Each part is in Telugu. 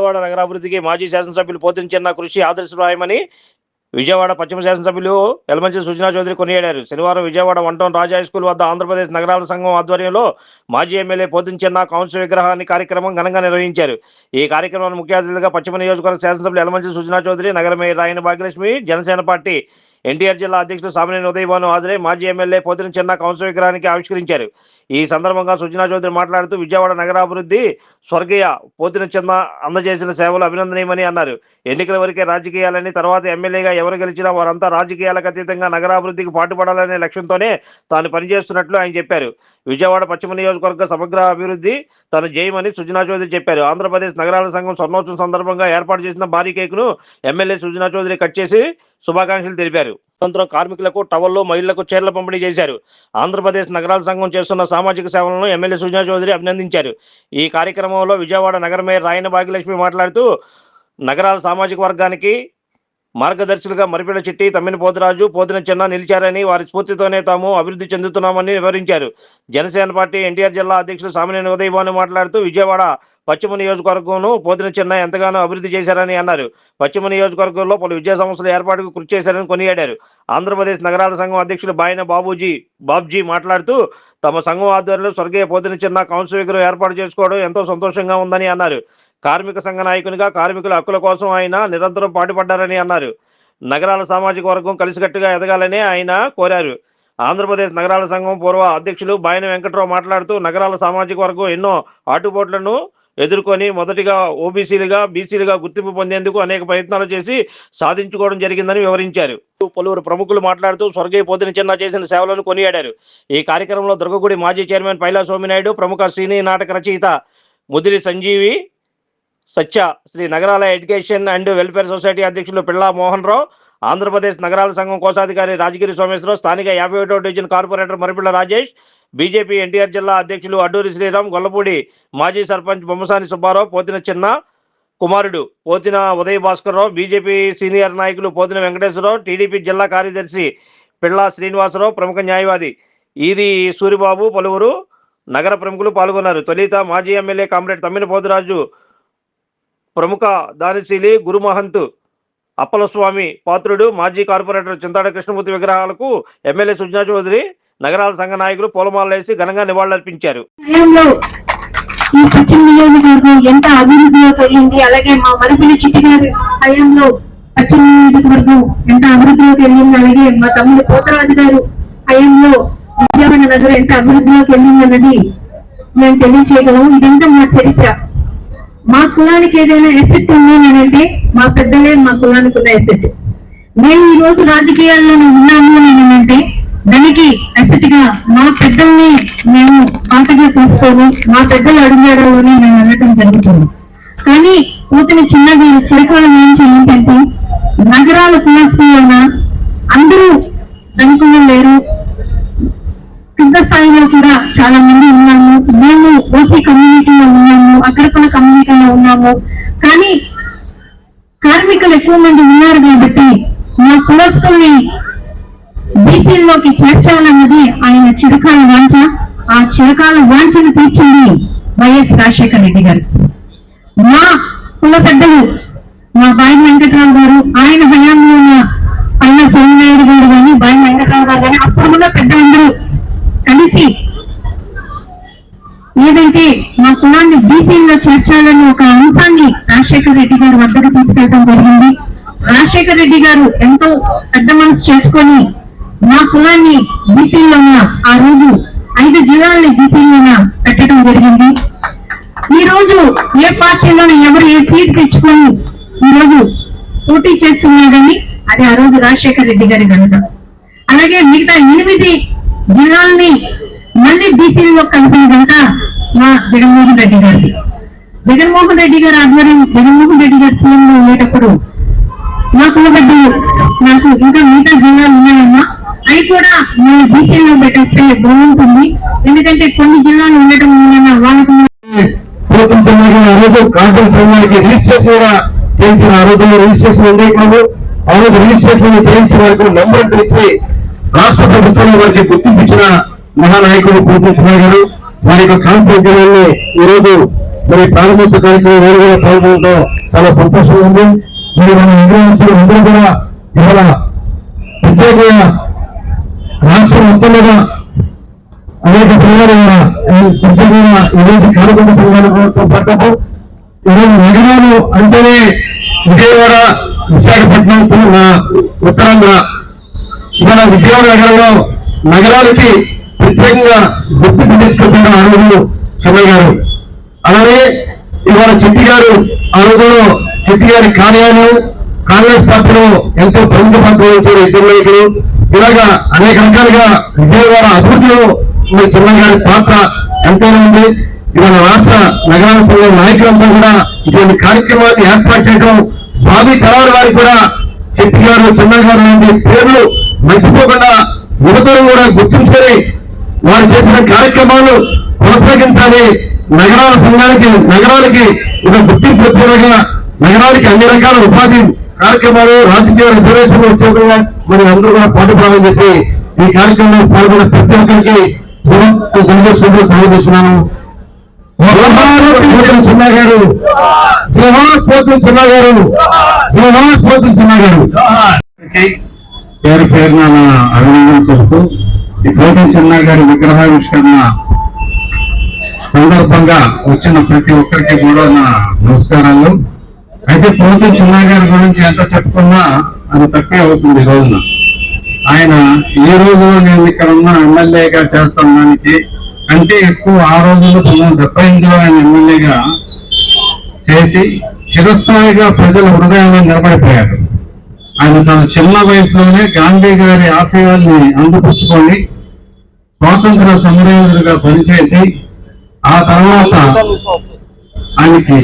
విజయవాడ నగరాభివృద్ధికి మాజీ శాసనసభ్యులు పోతిన చిన్న కృషి ఆదర్శప్రాయమని విజయవాడ పశ్చిమ శాసనసభ్యులు యలమంచిలి సుజనా చౌదరి కొనియాడారు. శనివారం విజయవాడ 1 టౌన్ రాజా హైస్కూల్ వద్ద ఆంధ్రప్రదేశ్ నగరాల సంఘం ఆధ్వర్యంలో మాజీ ఎమ్మెల్యే పోతిన చిన్న కౌన్సిల్ విగ్రహాన్ని కార్యక్రమం ఘనంగా నిర్వహించారు. ఈ కార్యక్రమాన్ని ముఖ్య అతిథులుగా పశ్చిమ నియోజకవర్గ శాసనసభ్యులు యలమంచిలి సుజనా చౌదరి, నగర మేయర్ రాయన భాగ్యలక్ష్మి, జనసేన పార్టీ ఎన్టీఆర్ జిల్లా అధ్యక్షుడు సామినేని ఉదయభాను హాజరై మాజీ ఎమ్మెల్యే పోతిన చిన్న కౌన్సిల్ విగ్రహానికి ఆవిష్కరించారు. ఈ సందర్భంగా సుజనా చౌదరి మాట్లాడుతూ విజయవాడ నగరాభివృద్ధి స్వర్గీయ పోతిన చిన్న అందజేసిన సేవలు అభినందనీయమని అన్నారు. ఎన్నికల వరకే రాజకీయాలని, తర్వాత ఎమ్మెల్యేగా ఎవరు గెలిచినా వారంతా రాజకీయాలకు అతీతంగా నగరాభివృద్ధికి పాటుపడాలనే లక్ష్యంతోనే తాను పనిచేస్తున్నట్లు ఆయన చెప్పారు. విజయవాడ పశ్చిమ నియోజకవర్గ సమగ్ర అభివృద్ధి తన జయమని సుజనా చౌదరి చెప్పారు. ఆంధ్రప్రదేశ్ నగరాల సంఘం స్వర్ణోత్సవం సందర్భంగా ఏర్పాటు చేసిన భారీ కేకును ఎమ్మెల్యే సుజనా చౌదరి కట్ చేసి శుభాకాంక్షలు తెలిపారు. అనంతరం కార్మికులకు టవల్లో, మహిళలకు చీరల పంపిణీ చేశారు. ఆంధ్రప్రదేశ్ నగరాల సంఘం చేస్తున్న సామాజిక సేవలను ఎమ్మెల్యే సుజనా చౌదరి అభినందించారు. ఈ కార్యక్రమంలో విజయవాడ నగర మేయర్ రాయన భాగ్యలక్ష్మి మాట్లాడుతూ నగరాల సామాజిక వర్గానికి మార్గదర్శులుగా మరిపిళ్ల చిట్టి, తమ్మిన పోతురాజు, పోతిన చిన్న నిలిచారని, వారి స్ఫూర్తితోనే తాము అభివృద్ధి చెందుతున్నామని వివరించారు. జనసేన పార్టీ ఎన్టీఆర్ జిల్లా అధ్యక్షుడు సామినేని ఉదయభాను మాట్లాడుతూ విజయవాడ పశ్చిమ నియోజకవర్గంను పోతిన చిన్న ఎంతగానో అభివృద్ధి చేశారని అన్నారు. పశ్చిమ నియోజకవర్గంలో పలు విద్యా సంస్థల ఏర్పాటుకు కృషి చేశారని కొనియాడారు. ఆంధ్రప్రదేశ్ నగరాల సంఘం అధ్యక్షులు బాయన బాబ్జీ మాట్లాడుతూ తమ సంఘం ఆధ్వర్యంలో స్వర్గీయ పోతిన చిన్న కౌన్సిల్ విగ్రహం ఏర్పాటు చేసుకోవడం ఎంతో సంతోషంగా ఉందని అన్నారు. కార్మిక సంఘ నాయకునిగా కార్మికుల హక్కుల కోసం ఆయన నిరంతరం పాటుపడ్డారని అన్నారు. నగరాల సామాజిక వర్గం కలిసికట్టుగా ఎదగాలని ఆయన కోరారు. ఆంధ్రప్రదేశ్ నగరాల సంఘం పూర్వ అధ్యక్షులు బాయన వెంకట్రావు మాట్లాడుతూ నగరాల సామాజిక వర్గం ఎన్నో ఆటుపోట్లను ఎదుర్కొని మొదటిగా ఓబీసీలుగా, బీసీలుగా గుర్తింపు పొందేందుకు అనేక ప్రయత్నాలు చేసి సాధించుకోవడం జరిగిందని వివరించారు. పలువురు ప్రముఖులు మాట్లాడుతూ స్వర్గీయ పోతిన చిన్న చేసిన సేవలను కొనియాడారు. ఈ కార్యక్రమంలో దుర్గగుడి మాజీ చైర్మన్ పైలా సోమినాయుడు, ప్రముఖ సినీ నాటక రచయిత ముదిరి సంజీవి సత్య, శ్రీ నగరాల ఎడ్యుకేషన్ అండ్ వెల్ఫేర్ సొసైటీ అధ్యక్షులు పిళ్ళా మోహన్ రావు, ఆంధ్రప్రదేశ్ నగరాల సంఘం కోశాధికారి రాజగిరి సోమేశ్వరరావు, స్థానిక 51వ division corporator Maripilla Rajesh, BJP NTR జిల్లా అధ్యక్షులు అడ్డూరి శ్రీరామ్, గొల్లపూడి మాజీ సర్పంచ్ బొమ్మసాని సుబ్బారావు, పోతిన చిన్న కుమారుడు పోతిన ఉదయ భాస్కర్రావు, బీజేపీ సీనియర్ నాయకులు పోతిన వెంకటేశ్వరరావు, టీడీపీ జిల్లా కార్యదర్శి పిళ్ళా శ్రీనివాసరావు, ప్రముఖ న్యాయవాది ఈది సూరిబాబు, పలువురు నగర ప్రముఖులు పాల్గొన్నారు. తొలిత మాజీ ఎమ్మెల్యే కామ్రేడ్ తమ్మిన పోతురాజు, ప్రముఖ దానిశీలి గురుమహంత్ అప్పలస్వామి పాత్రుడు, మాజీ కార్పొరేటర్ చింతాడ కృష్ణమూర్తి విగ్రహాలకు ఎమ్మెల్యే సుజనా చౌదరి, నగరాల సంఘ నాయకులు పూలమాలలేసి ఘనంగా నివాళులర్పించారు. ఈ పశ్చిమ నియోజకవర్గం ఎంత అభివృద్ధిలో కలిగింది, అలాగే మా మరిపిల్లి చిట్టి గారి హయాంలో పశ్చిమ నియోజకవర్గం ఎంత అభివృద్ధిలోకి వెళ్ళింది, అలాగే మా తమ్ముడు పోతరాజు గారు హయాంలో విజయవాడ నగరం ఎంత అభివృద్ధిలోకి వెళ్ళింది అన్నది మేము తెలియచేయగలము. ఇదంతా మా చరిత్ర. మా కులానికి ఏదైనా ఎసెట్ ఉంది అంటే మా పెద్దలే మా కులానికి ఉన్న ఎసెట్. మేము ఈ రోజు రాజకీయాల్లో ఉన్నాము అంటే దానికి ఎసెట్ గా మా పెద్దల్ని మేము ఆటగా తీసుకొని మా పెద్దలు అడుగుని మేము అనటం జరుగుతుంది. కానీ పోతిన చిన్నది చిరకాలం నుంచి ఏంటంటే నగరాల కులస్తున్న అందరూ ధనికులు లేరు, పెద్ద స్థాయిలో కూడా చాలా మంది ఉన్నాము. మేము ఓసీ కమ్యూనిటీలో ఉన్నాము, అగ్రకుల కమ్యూనిటీలో ఉన్నాము. కానీ కార్మికులు ఎక్కువ మంది ఉన్నారు కాబట్టి మా కులస్తుల్ని బీసీల్లోకి చేర్చాలన్నది ఆయన చిరకాల వాంఛ. ఆ చిరకాల వాంఛను తీర్చింది వైఎస్ రాజశేఖర రెడ్డి గారు. మా కుల పెద్దలు మా బాయి వెంకట్రావు గారు, ఆయన హయాంలో ఉన్న పైన సోమనాయుడు గారు కానీ, బాయి వెంకట్రావు గారు కానీ, అప్పుడున్న పెద్దలందరూ కలిసి ఏదైతే మా కులాన్ని బీసీలో చేర్చాలని ఒక అంశాన్ని రాజశేఖర రెడ్డి గారు వద్దకు తీసుకెళ్ళడం జరిగింది. రాజశేఖర రెడ్డి గారు ఎంతో పెద్ద మనసు చేసుకొని మా కులాన్ని బీసీలోన ఆ రోజు 5 జిల్లాలని బీసీలోన పెట్టడం జరిగింది. ఈ రోజు ఏ పార్టీలోనూ ఎవరు ఏ సీట్ తెచ్చుకొని ఈ రోజు పోటీ చేస్తున్నారని అది ఆ రోజు రాజశేఖర రెడ్డి గారి ఘనత. అలాగే మిగతా 8 జిల్లాల్ని మళ్ళీ బీసీలో కలిపిన కనుక మా జగన్మోహన్ రెడ్డి గారి ఆధ్వర్యం, జగన్మోహన్ రెడ్డి గారు సీఎంలో ఉండేటప్పుడు మా కులబిడ్డలు నాకు ఇంకా మిగతా జిల్లాలు ఉన్నాయమ్మా, అవి కూడా మేము బీసీలో పెట్టేస్తే బాగుంటుంది, ఎందుకంటే కొన్ని జిల్లాలు ఉండటం వలన వాళ్ళకి రిజిస్ట్రేషన్ చేయించిన వరకు నంబర్ పెట్టి రాష్ట్ర ప్రభుత్వంలో వారికి గుర్తింపించిన మహానాయకుడు పోతిన చిన్న గారు వారి యొక్క కాన్సెప్ట్ జిల్లాలో ఈరోజు మరి ప్రారంభోత్సవ కార్యక్రమం వేరుగా పాల్గొనడం చాలా సంతోషంగా ఉంది. మరి మన విద్యార్థులు అందరూ కూడా ఇవాళ ప్రత్యేకంగా రాష్ట్రం మొత్తం మీద అనేక సంఘాలు ప్రత్యేకంగా ఈరోజు కార్యక్రమ సంఘాలతో పాటు ఈరోజు నగరాలు అంటేనే విజయవాడ, విశాఖపట్నం, ఉత్తరాంధ్ర, ఇవాళ విజయవాడ నగరంలో నగరాలకి ప్రత్యేకంగా గుర్తింపు తెచ్చుకుంటున్న ఆ రోజు చెన్నై గారు. అలాగే ఇవాళ చెట్టి గారు ఆ రోజులో చెట్టి గారి కార్యాలయం కాంగ్రెస్ పార్టీలో ఎంతో ప్రముఖ పాత్ర వహించారు ఇద్దరు నాయకులు. ఇలాగా అనేక రకాలుగా విజయవాడ అభివృద్ధిలో మరి చెన్నై గారి పాత్ర ఎంతైనా ఉంది. ఇవాళ రాష్ట్ర నగరాల సంఘం నాయకులంతా కూడా ఇటువంటి కార్యక్రమాన్ని ఏర్పాటు చేయడం, భావి తరాల వారికి కూడా చెట్టి గారు, చెన్నై గారు లాంటి పేర్లు మర్చిపోకుండా యువతరం కూడా గుర్తుంచుకొని వారు చేసిన కార్యక్రమాలు కొనసాగించాలి. నగరాల సంఘానికి, నగరాలకి ఒక గుర్తింపు వచ్చేలాగా నగరాలకి అన్ని రకాల ఉపాధి కార్యక్రమాలు, రాజకీయ రిజర్వేషన్లు వచ్చేవిధంగా మరి అందరూ కూడా పాటుపడాలని చెప్పి ఈ కార్యక్రమంలో పాల్గొన్న ప్రతి ఒక్కరికి తెలియజేసుకుంటూ తెలియజేస్తున్నాను. చిన్న గారు, చిన్న గారు, చిన్న గారు పేరు పేరున అభినందనలు చెబుతూ ఈ పోటీ చిన్న గారి విగ్రహావిష్కరణ సందర్భంగా వచ్చిన ప్రతి ఒక్కరికి కూడా నా నమస్కారాలు. అయితే పోటీ చిన్న గారి గురించి ఎంత చెప్పుకున్నా అది తక్కువే అవుతుంది ఈ రోజున. ఆయన ఈ రోజులో నేను ఇక్కడ ఉన్న ఎమ్మెల్యేగా చేస్తానికి అంటే ఎక్కువ ఆ రోజుల్లో 1978లో ఆయన ఎమ్మెల్యేగా చేసి చిరస్థాయిగా ప్రజల హృదయంలో నిలబడిపోయారు. ఆయన చాలా చిన్న వయసులోనే గాంధీ గారి ఆశయాల్ని అందిపుచ్చుకొని స్వాతంత్ర సమరయోధులుగా పనిచేసి ఆ తర్వాత ఆయనకి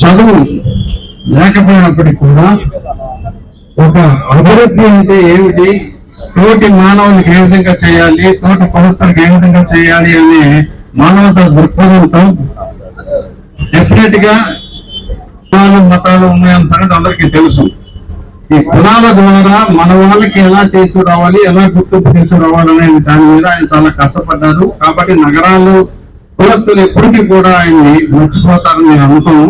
చదువు లేకపోయినప్పటికీ కూడా ఒక అభివృద్ధి అంటే ఏమిటి, తోటి మానవునికి ఏ విధంగా చేయాలి, తోటి కులస్తులకు ఏ విధంగా చేయాలి అనే మానవతా దృక్పథంతో డెఫినెట్ గా మతాలు ఉన్నాయన్న సంగతి అందరికీ తెలుసు. ఈ కులాల ద్వారా మన వాళ్ళకి ఎలా తీసుకురావాలి, ఎలా గుర్తింపు తీసుకురావాలి అనే దాని మీద ఆయన చాలా కష్టపడ్డారు. కాబట్టి నగరాలు కులస్తులు ఎప్పటికీ కూడా ఆయన్ని మర్చిపోతారని నేను అనుకోను.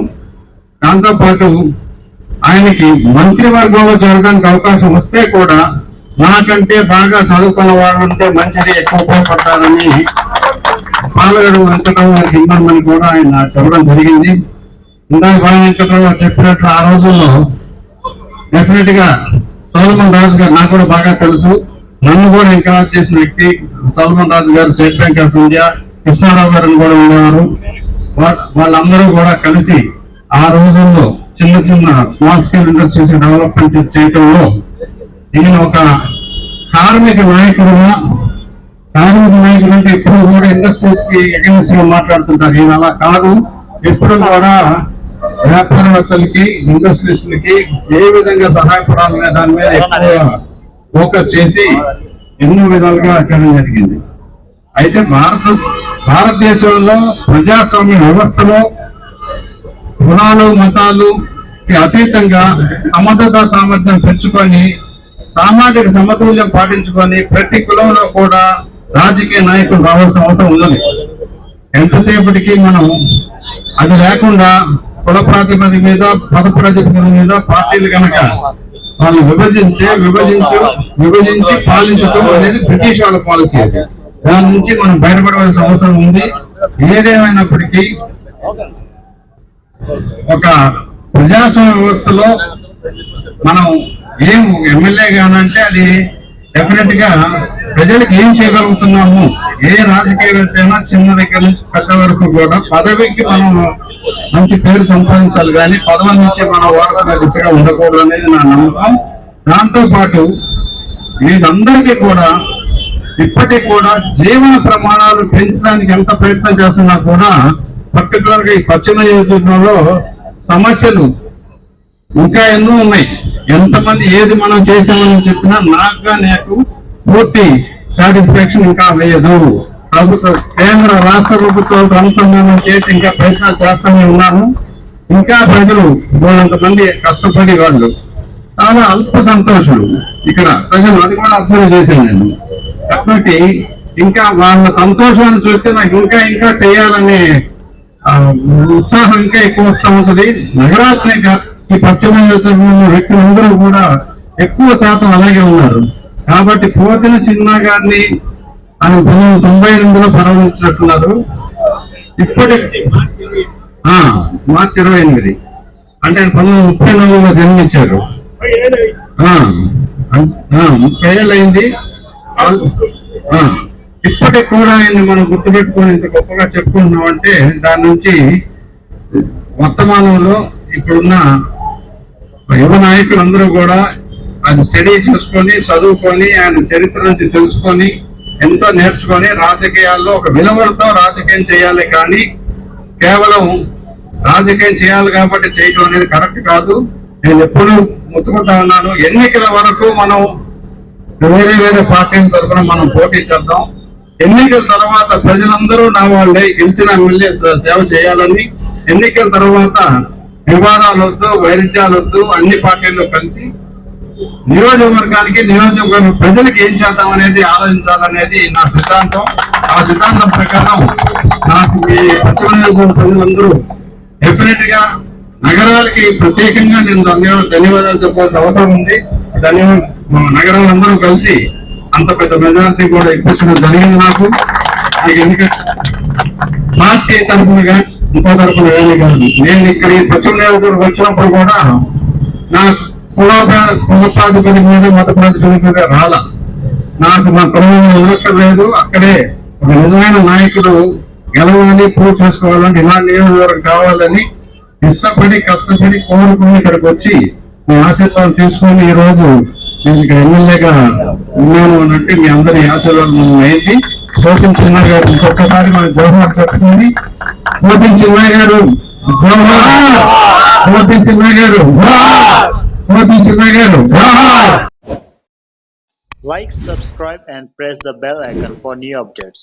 దాంతోపాటు ఆయనకి మంత్రివర్గంలో జరగడానికి అవకాశం వస్తే కూడా నాకంటే బాగా చదువుకున్న వాళ్ళు ఉంటే మంచిది, ఎక్కువ ఉపయోగపడతారని పాలగడు వెంకటరావు గారికి ఇమ్మని కూడా ఆయన చెప్పడం జరిగింది. ఇందాక బాల వెంకటరావు చెప్పినట్లు ఆ రోజుల్లో డెఫినెట్ గా సోలమన్ రాజు గారు నాకు కూడా బాగా తెలుసు. నన్ను కూడా ఎంకరేజ్ చేసిన వ్యక్తి సోలమన్ రాజు గారు, state bank of India, Krishna Rao గారు కూడా ఉన్నారు. వాళ్ళందరూ కూడా కలిసి ఆ రోజుల్లో చిన్న చిన్న స్మాల్ స్కేల్ ఇండస్ట్రీస్ డెవలప్మెంట్ చేయడంలో ఈయన ఒక కార్మిక నాయకుడుగా, కార్మిక నాయకుడు అంటే ఎప్పుడు కూడా ఇండస్ట్రీస్ కి అగెన్స్ట్ గా మాట్లాడుతుంటారు. ఈయన అలా కాదు, ఎప్పుడు కూడా వ్యాపారవేత్తలకి, ఇండస్ట్రీస్లకి ఏ విధంగా సహాయపడాలనే దాని మీద ఎక్కువ ఫోకస్ చేసి ఎన్నో విధాలుగా చేయడం జరిగింది. అయితే భారతదేశంలో ప్రజాస్వామ్య వ్యవస్థలో కులాలు, మతాలు అతీతంగా సమర్థత సామర్థ్యం పెంచుకొని సామాజిక సమతుల్యం పాటించుకొని ప్రతి కులంలో కూడా రాజకీయ నాయకులు రావాల్సిన అవసరం ఉన్నది. ఎంతసేపటికి మనం అది లేకుండా కుల ప్రాతిపదిక మీద, పద ప్రాతిపదిక మీద పార్టీలు కనుక వాళ్ళు విభజించి పాలించడం అనేది బ్రిటిష్ వాళ్ళ పాలసీ. అది దాని నుంచి మనం బయటపడవలసిన అవసరం ఉంది. ఏదేమైనప్పటికీ ఒక ప్రజాస్వామ్య వ్యవస్థలో మనం ఏం ఎమ్మెల్యే గానంటే అది డెఫినెట్ గా ప్రజలకు ఏం చేయగలుగుతున్నాము, ఏ రాజకీయవేత్త అయినా చిన్న దగ్గర నుంచి పెద్ద వరకు కూడా పదవికి మనం మంచి పేరు సంపాదించాలి, కానీ పదవి నుంచి మనం వాడుకునే దిశగా ఉండకూడదు అనేది నా నమ్మకం. దాంతో పాటు వీళ్ళందరికీ కూడా ఇప్పటికి కూడా జీవన ప్రమాణాలు పెంచడానికి ఎంత ప్రయత్నం చేస్తున్నా కూడా పర్టికులర్ గా ఈ పశ్చిమ నియోజకవర్గంలో సమస్యలు ఇంకా ఎన్నో ఉన్నాయి. ఎంతమంది ఏది మనం చేసామని చెప్పినా నాకు పూర్తి సాటిస్ఫాక్షన్ ఇంకా లేదు. కేంద్ర రాష్ట్ర ప్రభుత్వాలతో అనుసంధానం చేసి ఇంకా ప్రయత్నాలు చేస్తూనే ఉన్నాను. ఇంకా ప్రజలు కొంతమంది కష్టపడి వాళ్ళు చాలా అల్ప సంతోషులు ఇక్కడ ప్రజలు, అది కూడా అర్థం చేశాను నేను. కాబట్టి ఇంకా వాళ్ళ సంతోషాన్ని చూస్తే నాకు ఇంకా చేయాలనే ఉత్సాహం ఇంకా ఎక్కువ వస్తూ ఉంటది. నగరాలనే ఈ పశ్చిమ నియోజకవర్గంలో వ్యక్తులందరూ కూడా ఎక్కువ శాతం అలాగే ఉన్నారు. కాబట్టి పోతిన చిన్న గారిని ఆయన 1998లో ప్రారంభించినట్టున్నారు. ఇప్పటి మార్చి 28 అంటే 1934లో జన్మించారు. 30 ఏళ్ళు అయింది. ఇప్పటికి కూడా ఆయన్ని మనం గుర్తుపెట్టుకొని ఇంత గొప్పగా చెప్పుకుంటున్నాం అంటే దాని నుంచి వర్తమానంలో ఇప్పుడున్న యువ నాయకులందరూ కూడా అది స్టడీ చేసుకొని చదువుకొని ఆయన చరిత్ర నుంచి తెలుసుకొని ఎంతో నేర్చుకొని రాజకీయాల్లో ఒక విలువలతో రాజకీయం చేయాలి. కానీ కేవలం రాజకీయం చేయాలి కాబట్టి చేయడం అనేది కరెక్ట్ కాదు. నేను ఎప్పుడూ ముట్టుకుంటా ఉన్నాను, ఎన్నికల వరకు మనం వేరే వేరే పార్టీల తరఫున మనం పోటీ చేద్దాం. ఎన్నికల తర్వాత ప్రజలందరూ నా వాళ్ళే, గెలిచిన ఎమ్మెల్యే సేవ చేయాలని, ఎన్నికల తర్వాత వివాదాలు వద్దు, వైరుధ్యాలు వద్దు, అన్ని పార్టీల్లో కలిసి నియోజకవర్గానికి నియోజకవర్గ ప్రజలకు ఏం చేద్దాం అనేది ఆలోచించాలనేది నా సిద్ధాంతం. ఆ సిద్ధాంతం ప్రకారం నాకు ఈ పశ్చిమ నియోజకవర్గ ప్రజలందరూ డెఫినెట్ గా నగరాలకి ప్రత్యేకంగా నేను ధన్యవాదాలు చెప్పాల్సిన అవసరం ఉంది. నగరాలందరూ కలిసి అంత పెద్ద మెజారిటీ కూడా ఇప్పించడం జరిగింది. నాకు ఎన్నిక పార్టీ తరఫునగా ఇంకో తరఫున ఏమీ కాదు. నేను ఇక్కడ ఈ పశ్చిమ నియోజకవర్గం వచ్చినప్పుడు కూడా నాకు కుల ప్రాతిపదిక మీద మత ప్రాతిపదిక మీద రాలా. నాకు మా కుటుంబంలో ఉండక్కర్లేదు. అక్కడే ఒక నిజమైన నాయకుడు గెలవాలి, ప్రూవ్ చేసుకోవాలని, ఇలా నియోజకవర్గం కావాలని ఇష్టపడి కష్టపడి కోరుకుని ఇక్కడికి వచ్చి మీ ఆశీర్వాదం తీసుకొని ఈ రోజు నేను ఇక్కడ ఎమ్మెల్యేగా ఉన్నాను అన్నట్టు మీ అందరి ఆశీర్వాదం అయింది. పోతిన చిన్న గారు ఇంకొకసారి మన జోహార్ చెప్పుకుంది. పోతిన చిన్న గారు, పోతిన చిన్న గారు, పోతిన చిన్న గారు. Like, subscribe and press the bell icon for new updates.